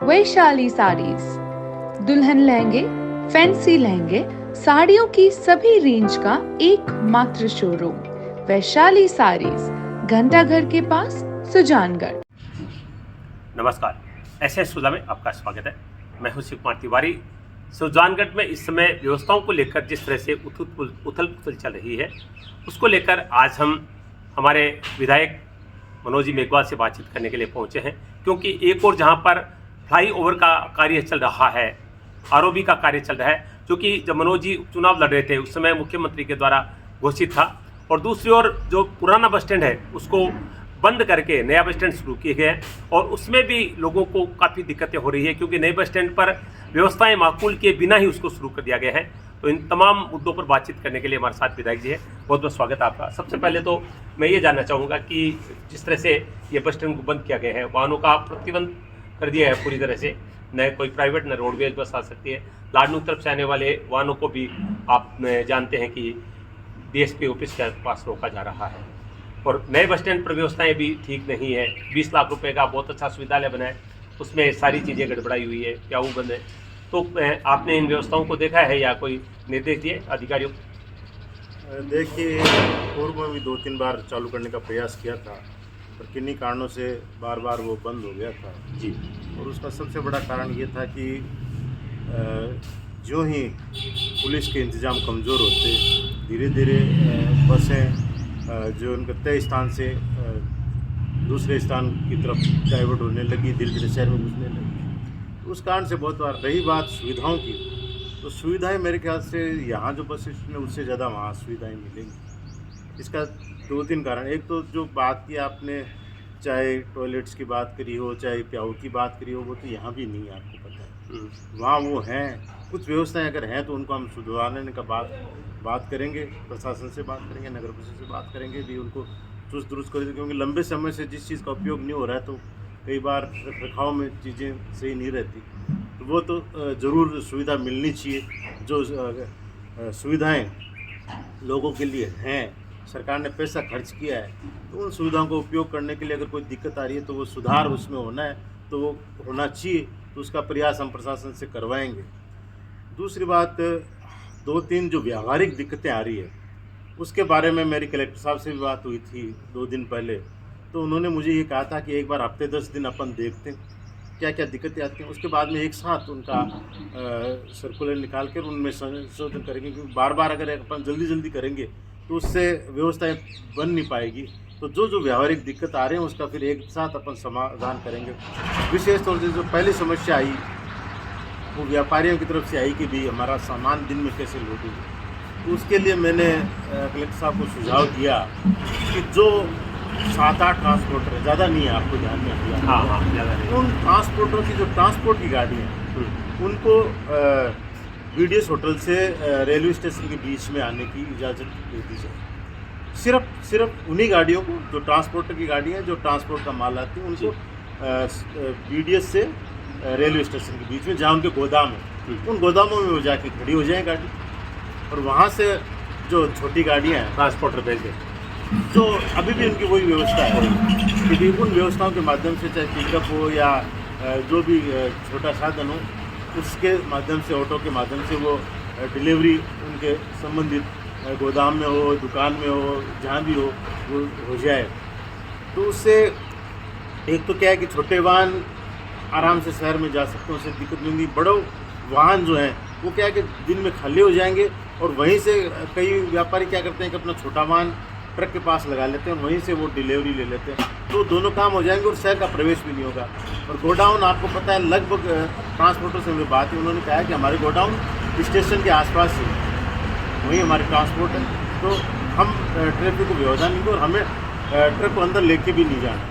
वैशाली साड़ीज, दुल्हन लहंगे, फैंसी लहंगे, साड़ियों की सभी रेंज का एकमात्र शोरूम वैशाली साड़ीज, घंटाघर के पास, सुजानगढ़। नमस्कार, एसएस सुधा में आपका स्वागत है। मैं हूं शिव कुमार तिवारी। सुजानगढ़ में इस समय व्यवस्थाओं को लेकर जिस तरह से उथल पुथल चल रही है, उसको लेकर आज हम हमारे विधायक मनोज जी मेघवाल से बातचीत करने के लिए पहुंचे हैं, क्योंकि एक और जहां पर फ्लाईओवर का कार्य चल रहा है, आरओबी का कार्य चल रहा है, जो कि जब मनोज जी चुनाव लड़ रहे थे उस समय मुख्यमंत्री के द्वारा घोषित था, और दूसरी ओर जो पुराना बस स्टैंड है उसको बंद करके नया बस स्टैंड शुरू किए गए हैं, और उसमें भी लोगों को काफ़ी दिक्कतें हो रही है, क्योंकि नए बस स्टैंड पर व्यवस्थाएं माकूल किए बिना ही उसको शुरू कर दिया गया है। तो इन तमाम मुद्दों पर बातचीत करने के लिए हमारे साथ विधायक जी है। बहुत बहुत स्वागत है आपका। सबसे पहले तो मैं ये जानना चाहूँगा कि जिस तरह से ये बस स्टैंड को बंद किया गया है, वाहनों का प्रतिबंध कर दिया है पूरी तरह से, न कोई प्राइवेट न रोडवेज बस आ सकती है, लाडनू तरफ से आने वाले वाहनों को भी आप जानते हैं कि डीएसपी ऑफिस के पास रोका जा रहा है, और नए बस स्टैंड पर व्यवस्थाएं भी ठीक नहीं है। 20 लाख रुपए का बहुत अच्छा सुविधालय बना है, उसमें सारी चीज़ें गड़बड़ाई हुई है, क्या वो बंद है। तो आपने इन व्यवस्थाओं को देखा है या कोई निर्देश दिए अधिकारियों को? देखिए, पूर्व में भी 2-3 बार चालू करने का प्रयास किया था, पर किन्हीं कारणों से बार बार वो बंद हो गया था जी। और उसका सबसे बड़ा कारण ये था कि जो ही पुलिस के इंतज़ाम कमज़ोर होते, धीरे धीरे बसें जो उनके तय स्थान से दूसरे स्थान की तरफ डाइवर्ट होने लगी, धीरे धीरे शहर में घुसने लगी। उस कारण से बहुत बार रही बात सुविधाओं की, तो सुविधाएं मेरे ख्याल से यहाँ जो बस स्टेशन है उससे ज़्यादा वहाँ सुविधाएं मिलेंगी। इसका 2-3 कारण। एक तो जो बात की आपने, चाहे टॉयलेट्स की बात करी हो, चाहे प्याऊ की बात करी हो, वो तो यहाँ भी नहीं है, आपको पता है। वहाँ वो हैं, कुछ व्यवस्थाएं अगर हैं तो उनको हम सुधारने का बात करेंगे, प्रशासन से बात करेंगे, नगर परिषद से बात करेंगे भी, उनको चुस्त दुरुस्त करेंगे, क्योंकि लंबे समय से जिस चीज़ का उपयोग नहीं हो रहा है तो कई बार रखरखाव में चीज़ें सही नहीं रहती, तो वो तो ज़रूर सुविधा मिलनी चाहिए। जो सुविधाएं लोगों के लिए हैं, सरकार ने पैसा खर्च किया है, तो उन सुविधाओं का उपयोग करने के लिए अगर कोई दिक्कत आ रही है तो वो सुधार उसमें होना है, तो वो होना चाहिए, तो उसका प्रयास हम प्रशासन से करवाएंगे। दूसरी बात, 2-3 जो व्यावहारिक दिक्कतें आ रही है उसके बारे में मेरी कलेक्टर साहब से भी बात हुई थी 2 दिन पहले, तो उन्होंने मुझे ये कहा था कि एक बार हफ्ते 10 दिन अपन देखते हैं क्या क्या दिक्कतें आती हैं, उसके बाद में एक साथ उनका सर्कुलर निकाल कर उनमें संशोधन करेंगे, क्योंकि बार बार अगर अपन जल्दी करेंगे तो उससे व्यवस्थाएं बन नहीं पाएगी। तो जो व्यावहारिक दिक्कत आ रहे हैं उसका फिर एक साथ अपन समाधान करेंगे। विशेष तौर से जो पहली समस्या आई वो व्यापारियों की तरफ से आई कि भी हमारा सामान दिन में कैसे लौटेगा, तो उसके लिए मैंने कलेक्टर साहब को सुझाव दिया कि जो 7-8 ट्रांसपोर्टर है, ज़्यादा नहीं है, आपको ध्यान में दिया, हाँ, ज़्यादा नहीं। उन ट्रांसपोर्टरों की जो ट्रांसपोर्ट की गाड़ी है उनको बीडीएस होटल से रेलवे स्टेशन के बीच में आने की इजाज़त दे दी जाए। सिर्फ उन्हीं गाड़ियों को, जो ट्रांसपोर्टर की गाड़ी है, जो ट्रांसपोर्ट का माल आती है, उनको बीडीएस से रेलवे स्टेशन के बीच में, जहाँ उनके गोदाम है, उन गोदामों में वो जाके खड़ी हो जाए गाड़ी, और वहाँ से जो छोटी गाड़ियाँ हैं ट्रांसपोर्टर भेज दें। तो अभी भी उनकी वही व्यवस्था है कि उन व्यवस्थाओं के माध्यम से, चाहे पिकअप हो या जो भी छोटा साधन हो, उसके माध्यम से, ऑटो के माध्यम से वो डिलीवरी उनके संबंधित गोदाम में हो, दुकान में हो, जहाँ भी वो हो जाए। तो उससे एक तो क्या है कि छोटे वाहन आराम से शहर में जा सकते हैं, उससे दिक्कत नहीं होगी। बड़े वाहन जो हैं वो क्या है कि दिन में खाली हो जाएंगे, और वहीं से कई व्यापारी क्या करते हैं कि अपना छोटा वाहन ट्रक के पास लगा लेते हैं, वहीं से वो डिलीवरी ले लेते हैं, तो दोनों काम हो जाएंगे और शहर का प्रवेश भी नहीं होगा। और गोडाउन आपको पता है, लगभग ट्रांसपोर्टर से मेरी बात है, उन्होंने कहा है कि हमारे गोडाउन स्टेशन के आसपास ही वहीं हमारे ट्रांसपोर्ट है, तो हम ट्रैफिक को व्यवधान नहीं, और हमें ट्रक को अंदर लेके भी नहीं जाना।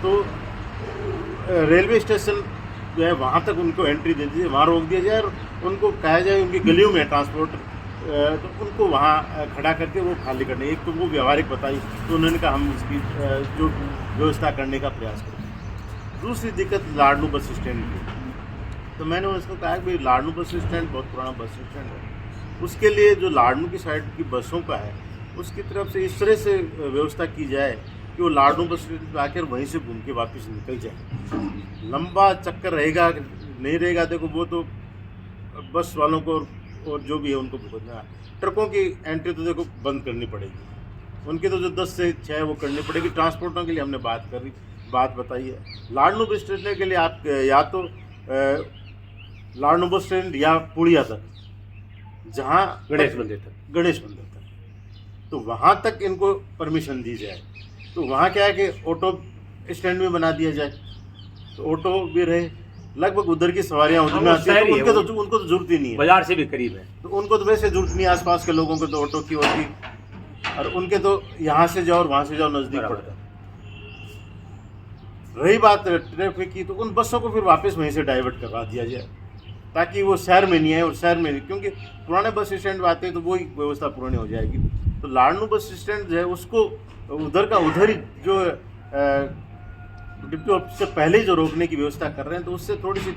तो रेलवे स्टेशन जो है वहाँ तक उनको एंट्री दे दीजिए, वहाँ रोक दिया जाए, और उनको कहा जाए उनकी गलियों में ट्रांसपोर्ट, तो उनको वहाँ खड़ा करके वो खाली करने। एक तो वो व्यावहारिक बताई, तो उन्होंने कहा हम इसकी जो व्यवस्था करने का प्रयास करें। दूसरी दिक्कत लाडनू बस स्टैंड की, तो मैंने उसको कहा कि भाई लाडनू बस स्टैंड बहुत पुराना बस स्टैंड है, उसके लिए जो लाडनू की साइड की बसों का है उसकी तरफ से इस तरह से व्यवस्था की जाए कि वो लाडनू बस स्टैंड पे आकर वहीं से घूम के वापस निकल जाए। लंबा चक्कर रहेगा नहीं रहेगा, देखो वो तो बस वालों को और जो भी है उनको भुगतना है। ट्रकों की एंट्री तो देखो बंद करनी पड़ेगी, उनके तो जो 10 से 6 वो करनी पड़ेगी। ट्रांसपोर्टरों के लिए हमने बात बताई है। लाडनू बस स्टैंड के लिए आप या तो लाडनू बस स्टैंड या पुड़िया तक, जहाँ गणेश मंदिर तक, तो वहाँ तक इनको परमिशन दी जाए। तो वहाँ क्या है कि ऑटो स्टैंड में बना दिया जाए, तो ऑटो भी रहे, लगभग उधर की सवारियाँ उधर में आती है, तो उनको तो जरूरत ही नहीं है, बाजार से भी करीब है, तो उनको तो वैसे जरूरत नहीं, आसपास के लोगों को तो ऑटो की होती, और उनके तो यहाँ से जाओ और वहाँ से जाओ नज़दीक पड़ता है। रही बात ट्रैफिक की, तो उन बसों को फिर वापस वहीं से डाइवर्ट करवा दिया जाए, ताकि वो शहर में नहीं आए और शहर में नहीं, क्योंकि पुराने बस स्टैंड आते हैं तो वही व्यवस्था पुरानी हो जाएगी। तो लाडनू बस स्टैंड जो है उसको उधर का उधर ही जो डिप्टी ऑफिस से पहले ही जो रोकने की व्यवस्था कर रहे हैं, तो उससे थोड़ी सी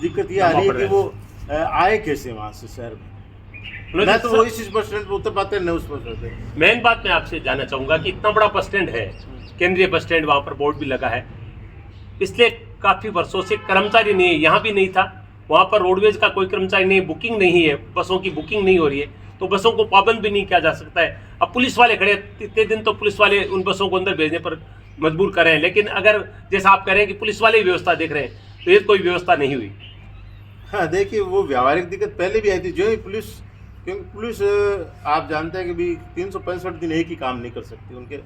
दिक्कत ये आ रही है कि वो आए कैसे वहाँ से शहर में, मैं तो वो इस बस स्टैंड पर उतर पाते हैं न उस बस स्टैंड पे। मेन बात मैं आपसे जानना चाहूँगा कि इतना बड़ा बस स्टैंड है, केंद्रीय बस स्टैंड, वहाँ पर बोर्ड भी लगा है, पिछले काफ़ी वर्षों से कर्मचारी नहीं है, यहाँ भी नहीं था, वहाँ पर रोडवेज का कोई कर्मचारी नहीं, बुकिंग नहीं है, बसों की बुकिंग नहीं हो रही है, तो बसों को पाबंद भी नहीं किया जा सकता है। अब पुलिस वाले खड़े, इतने दिन तो पुलिस वाले उन बसों को अंदर भेजने पर मजबूर कर रहे हैं, लेकिन अगर जैसा आप कह रहे हैं कि पुलिस वाले ही व्यवस्था देख रहे हैं, तो ये कोई व्यवस्था नहीं हुई। हाँ देखिए, वो व्यावहारिक दिक्कत पहले भी आई थी, जो ही पुलिस, क्योंकि पुलिस आप जानते हैं कि भी 365 दिन एक ही काम नहीं कर सकती, उनके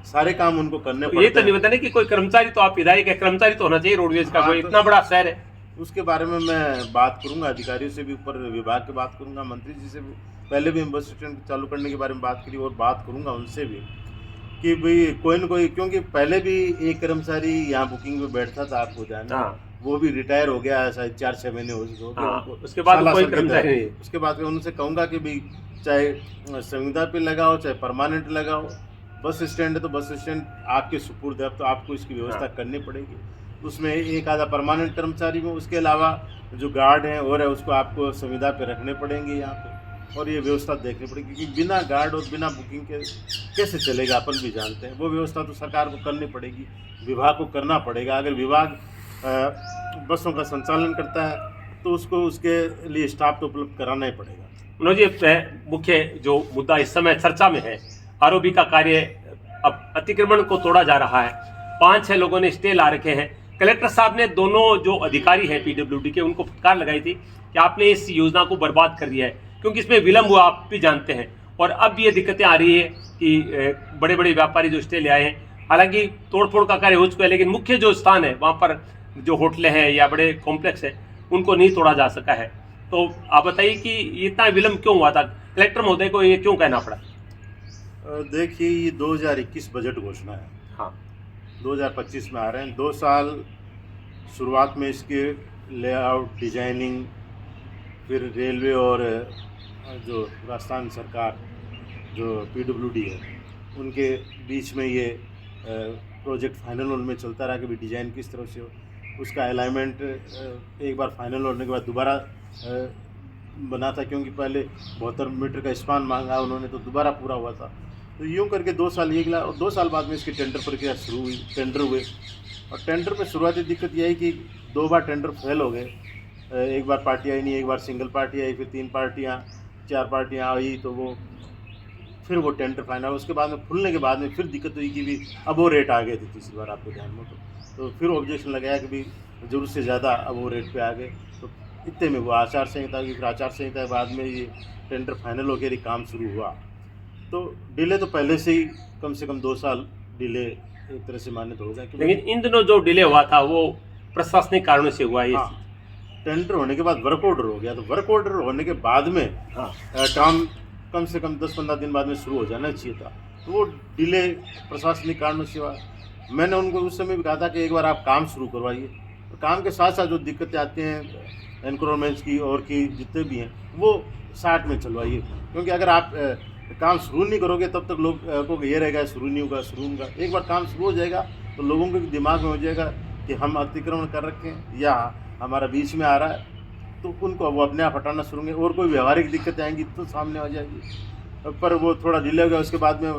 सारे काम उनको करने पड़ते हैं। ये तो नहीं बताने कि कोई कर्मचारी, तो आप विधायक है, कर्मचारी तो होना चाहिए रोडवेज का, कोई इतना बड़ा शहर है। उसके बारे में मैं बात करूंगा, अधिकारियों से भी, ऊपर विभाग की बात करूंगा, मंत्री जी से भी, पहले भी हम बस स्टैंड चालू करने के बारे में बात करी, और बात करूंगा उनसे भी कि भाई कोई न कोई, क्योंकि पहले भी एक कर्मचारी यहाँ बुकिंग में बैठता था, आपको जाना, वो भी रिटायर हो गया, शायद 4-6 महीने हो गए, उसके बाद कोई कर्मचारी नहीं। उसके बाद उनसे कहूँगा कि भाई चाहे संविदा पे लगाओ चाहे परमानेंट लगाओ, बस स्टैंड है तो बस स्टैंड आपके सुपुर्द है, तो आपको इसकी व्यवस्था करनी पड़ेगी। उसमें एक आधा परमानेंट कर्मचारी में, उसके अलावा जो गार्ड हैं और है उसको आपको संविदा पे रखने पड़ेंगे यहाँ पे, और ये व्यवस्था देखनी पड़ेगी, क्योंकि बिना गार्ड और बिना बुकिंग के कैसे चलेगा, अपन भी जानते हैं। वो व्यवस्था तो सरकार को करनी पड़ेगी, विभाग को करना पड़ेगा। अगर विभाग बसों का संचालन करता है तो उसको उसके लिए स्टाफ तो उपलब्ध कराना ही पड़ेगा। मनोज जी, मुख्य जो मुद्दा इस समय चर्चा में है, आरओबी का कार्य, अब अतिक्रमण को तोड़ा जा रहा है, 5-6 लोगों ने स्टे ला रखे हैं। कलेक्टर साहब ने दोनों जो अधिकारी हैं पीडब्ल्यूडी के, उनको फटकार लगाई थी कि आपने इस योजना को बर्बाद कर दिया है, क्योंकि इसमें विलम्ब हुआ, आप भी जानते हैं, और अब ये दिक्कतें आ रही है कि बड़े बड़े व्यापारी जो स्टे ले आए हैं, हालांकि तोड़फोड़ का कार्य हो चुका है, लेकिन मुख्य जो स्थान है वहाँ पर जो होटलें हैं या बड़े कॉम्प्लेक्स हैं, उनको नहीं तोड़ा जा सका है। तो आप बताइए कि इतना विलम्ब क्यों हुआ था, कलेक्टर महोदय को ये क्यों कहना पड़ा? देखिए, ये 2021 बजट घोषणा है, हाँ 2025 में आ रहे हैं, 2 साल शुरुआत में इसके लेआउट, डिजाइनिंग, फिर रेलवे और जो राजस्थान सरकार जो पीडब्ल्यूडी है उनके बीच में ये प्रोजेक्ट फाइनल होने में चलता रहा कि भी डिज़ाइन किस तरह से हो, उसका अलाइनमेंट एक बार फाइनल होने के बाद दोबारा बना था, क्योंकि पहले 72 मीटर का स्पान मांगा उन्होंने, तो दोबारा पूरा हुआ था। तो यूँ करके 2 साल ये गया, और 2 साल बाद में इसकी टेंडर प्रक्रिया शुरू हुई, टेंडर हुए, और टेंडर में शुरुआती दिक्कत यही कि 2 बार टेंडर फेल हो गए। एक बार पार्टी आई नहीं, एक बार सिंगल पार्टी आई, फिर 3 पार्टियाँ 4 पार्टियाँ आई, तो वो फिर वो टेंडर फाइनल, उसके बाद में खुलने के बाद में फिर दिक्कत हुई कि भी अब वो रेट आ गए थे तीसरी बार, आपको ध्यान में तो फिर ऑब्जेक्शन लगाया कि भी जरूरत से ज़्यादा अब वो रेट पे आ गए, तो इतने में वो आचार संहिता की, फिर आचार संहिता के बाद में ये टेंडर फाइनल होकर ही काम शुरू हुआ। तो डिले तो पहले से ही कम से कम 2 साल डिले एक तरह से मान्य हो गया। लेकिन इन दिनों जो डिले हुआ था वो प्रशासनिक कारणों से हुआ। ये टेंडर होने के बाद वर्क ऑर्डर हो गया, तो वर्क ऑर्डर होने के बाद में काम कम से कम 10-15 दिन बाद में शुरू हो जाना चाहिए था, तो वो डिले प्रशासनिक कारणों से हुआ। मैंने उनको उस समय भी कहा था कि एक बार आप काम शुरू करवाइए, तो काम के साथ साथ जो दिक्कतें आती हैं एनक्रोचमेंट्स की और की जितने भी हैं वो साथ में चलवाइए, क्योंकि अगर आप काम शुरू नहीं करोगे तब तक लोग को ये रहेगा शुरू नहीं होगा, शुरू होगा। एक बार काम शुरू हो जाएगा तो लोगों के दिमाग में हो जाएगा कि हम अतिक्रमण कर रखे हैं या हमारा बीच में आ रहा है, तो उनको वो अपने आप हटाना शुरू होंगे, और कोई व्यवहारिक दिक्कतें आएंगी तो सामने आ जाएगी। पर वो थोड़ा डिले हो गया, उसके बाद में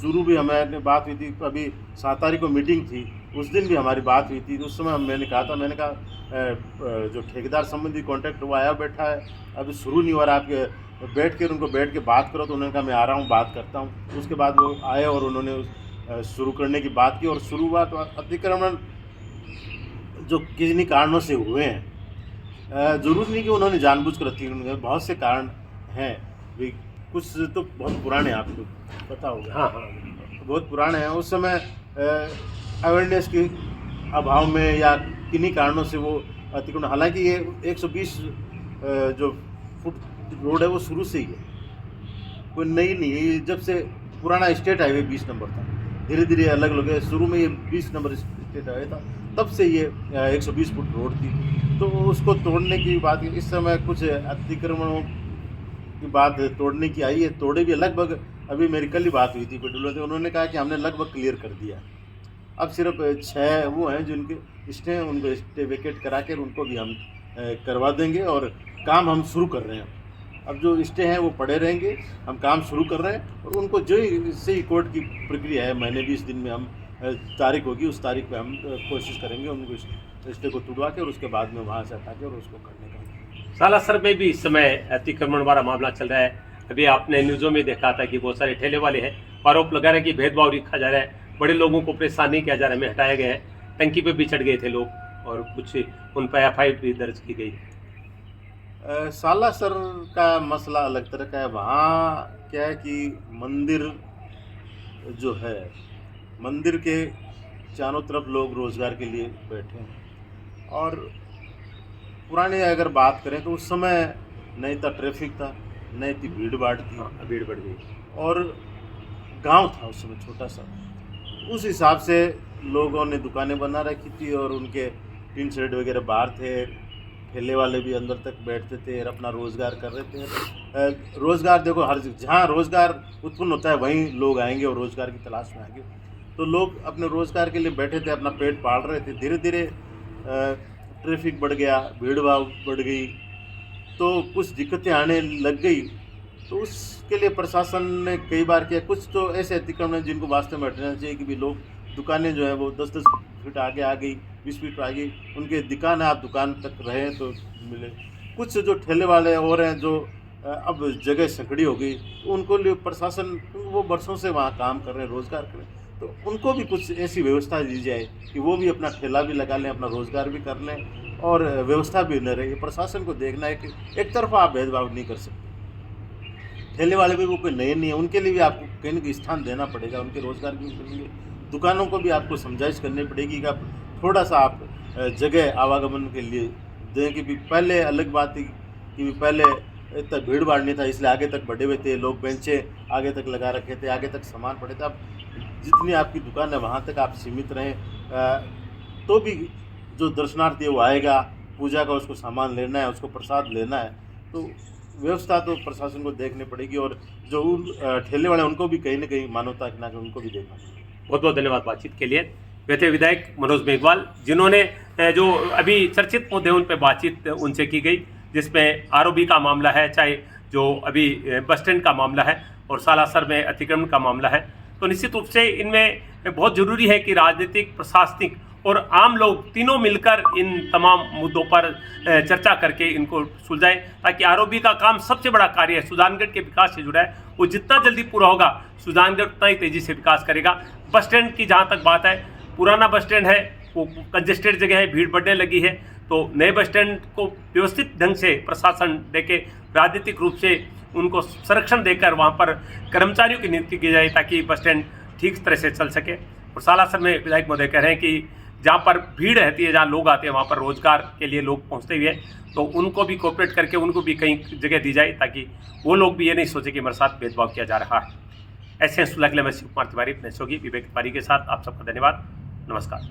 चूरू भी हमारे बात हुई थी, अभी 7 तारीख को मीटिंग थी, उस दिन भी हमारी बात हुई थी। उस समय मैंने कहा जो ठेकेदार संबंधी कॉन्ट्रैक्ट वो आया बैठा है, अभी शुरू नहीं हो रहा, आप बैठ के बात करो। तो उन्होंने कहा मैं आ रहा हूँ, बात करता हूँ। उसके बाद वो आए और उन्होंने शुरू करने की बात की, और शुरुआत अतिक्रमण जो किन्हीं कारणों से हुए हैं, जरूरी नहीं कि उन्होंने जानबूझकर अतिक्रमण, बहुत से कारण हैं भी, कुछ तो बहुत पुराने, आपको पता होगा। हाँ, बहुत पुराने हैं। उस समय अवेयरनेस के अभाव में या किन्हीं कारणों से वो अतिक्रमण, हालांकि ये 120 जो फुट रोड है वो शुरू से ही है, कोई नई नहीं है। जब से पुराना स्टेट हाईवे 20 नंबर था, धीरे धीरे अलग अलग है। शुरू में ये 20 नंबर स्टेट हाईवे था, तब से ये 120 फुट रोड थी। तो उसको तोड़ने की बात, इस समय कुछ अतिक्रमणों की बात तोड़ने की आई है, तोड़े भी लगभग। अभी मेरी कल ही बात हुई थी पेट्रोल से, उन्होंने कहा कि हमने लगभग क्लियर कर दिया। अब सिर्फ 6 वो हैं जिनके स्टे हैं, उनको स्टे वेकेट करा कर उनको भी हम करवा देंगे, और काम हम शुरू कर रहे हैं। अब जो स्टे हैं वो पड़े रहेंगे, हम काम शुरू कर रहे हैं, और उनको जो सही कोर्ट की प्रक्रिया है, महीने 20 दिन में हम तारीख होगी, उस तारीख पे हम कोशिश करेंगे उनको स्टे को तुड़वा के, और उसके बाद में वहाँ से हटा के और उसको करने का। सालासर में भी इस समय अतिक्रमण वाला मामला चल रहा है। अभी आपने न्यूज़ों में देखा था कि बहुत सारे ठेले वाले हैं, आरोप लगा रहे हैं कि भेदभाव रखा जा रहा है, बड़े लोगों को परेशान नहीं किया जा रहा है, हमें हटाया गया है। टंकी पे भी चढ़ गए थे लोग, और कुछ उन पर FIR भी दर्ज की गई। सालासर का मसला अलग तरह का है। वहाँ क्या है कि मंदिर जो है, मंदिर के चारों तरफ लोग रोज़गार के लिए बैठे हैं, और पुराने अगर बात करें तो उस समय नहीं था ट्रैफिक था, नहीं थी भीड़ भाड़ थी। भीड़ बढ़ गई, और गांव था उस समय छोटा सा, उस हिसाब से लोगों ने दुकानें बना रखी थी, और उनके टीन शेड वगैरह बाहर थे, ठेले वाले भी अंदर तक बैठते थे और अपना रोज़गार कर रहे थे। रोज़गार देखो, हर जहाँ रोज़गार उत्पन्न होता है वहीं लोग आएंगे और रोज़गार की तलाश में आएंगे। तो लोग अपने रोज़गार के लिए बैठे थे, अपना पेट पाल रहे थे। धीरे धीरे ट्रैफिक बढ़ गया, भीड़ भाड़ बढ़ गई, तो कुछ दिक्कतें आने लग गई। तो उसके लिए प्रशासन ने कई बार किया। कुछ तो ऐसे अतिक्रमण हैं जिनको वास्तव में हटना चाहिए, कि भी लोग दुकानें जो है वो 10-10 फीट आगे आ गई, 20 फीट आ गई, उनके दुकान है, आप दुकान तक रहें तो मिले। कुछ जो ठेले वाले और हैं जो अब जगह संकड़ी हो गई, उनको लिए प्रशासन, वो बरसों से वहाँ काम कर रहे हैं, रोज़गार कर रहे हैं, तो उनको भी कुछ ऐसी व्यवस्था दी जाए कि वो भी अपना ठेला भी लगा लें, अपना रोज़गार भी कर लें, और व्यवस्था भी न रहे। प्रशासन को देखना है कि एक तरफा आप भेदभाव नहीं कर सकते। ठेले वाले भी वो कोई नए नहीं है, उनके लिए भी आपको कहीं ना कहीं स्थान देना पड़ेगा, उनके रोज़गार के लिए। दुकानों को भी आपको समझाइश करनी पड़ेगी कि आप थोड़ा सा आप जगह आवागमन के लिए दें। कि भी पहले अलग बात थी कि पहले इतना भीड़ भाड़ नहीं था, इसलिए आगे तक बढ़े हुए थे लोग, बेंचें आगे तक लगा रखे थे, आगे तक सामान पड़े थे। अब जितनी आपकी दुकान है वहाँ तक आप सीमित रहें, तो भी जो दर्शनार्थी है वो आएगा, पूजा का उसको सामान लेना है, उसको प्रसाद लेना है, तो व्यवस्था तो प्रशासन को देखनी पड़ेगी। और जो ठेले वाले उनको भी कहीं ना कहीं मानवता के नाते उनको भी देखना पड़ेगा। बहुत बहुत धन्यवाद बातचीत के लिए। वे थे विधायक मनोज मेघवाल, जिन्होंने जो अभी चर्चित मुद्दे उन पर बातचीत उनसे की गई, जिसमें ROB का मामला है, चाहे जो अभी बस स्टैंड का मामला है, और सालासर में अतिक्रमण का मामला है। तो निश्चित रूप से इनमें बहुत ज़रूरी है कि राजनीतिक, प्रशासनिक और आम लोग तीनों मिलकर इन तमाम मुद्दों पर चर्चा करके इनको सुलझाएं, ताकि ROB का काम सबसे बड़ा कार्य है, सुजानगढ़ के विकास से जुड़ा है, वो जितना जल्दी पूरा होगा सुजानगढ़ उतना ही तेज़ी से विकास करेगा। बस स्टैंड की जहाँ तक बात है, पुराना बस स्टैंड है, वो कंजेस्टेड जगह है, भीड़ बढ़ने लगी है, तो नए बस स्टैंड को व्यवस्थित ढंग से प्रशासन देके, राजनीतिक रूप से उनको संरक्षण देकर वहाँ पर कर्मचारियों की नियुक्ति की जाए, ताकि बस स्टैंड ठीक तरह से चल सके। और सालासर में विधायक महोदय कह रहे हैं कि जहाँ पर भीड़ रहती है, जहाँ लोग आते हैं, वहाँ पर रोजगार के लिए लोग पहुँचते हुए, तो उनको भी कोऑपरेट करके उनको भी कहीं जगह दी जाए, ताकि वो लोग भी ये नहीं सोचे कि हमारे साथ भेदभाव किया जा रहा है। ऐसे सुलह के लिए मैं शिव कुमार तिवारी, अपने सहयोगी विवेक तिवारी के साथ आप सबका धन्यवाद। नमस्कार।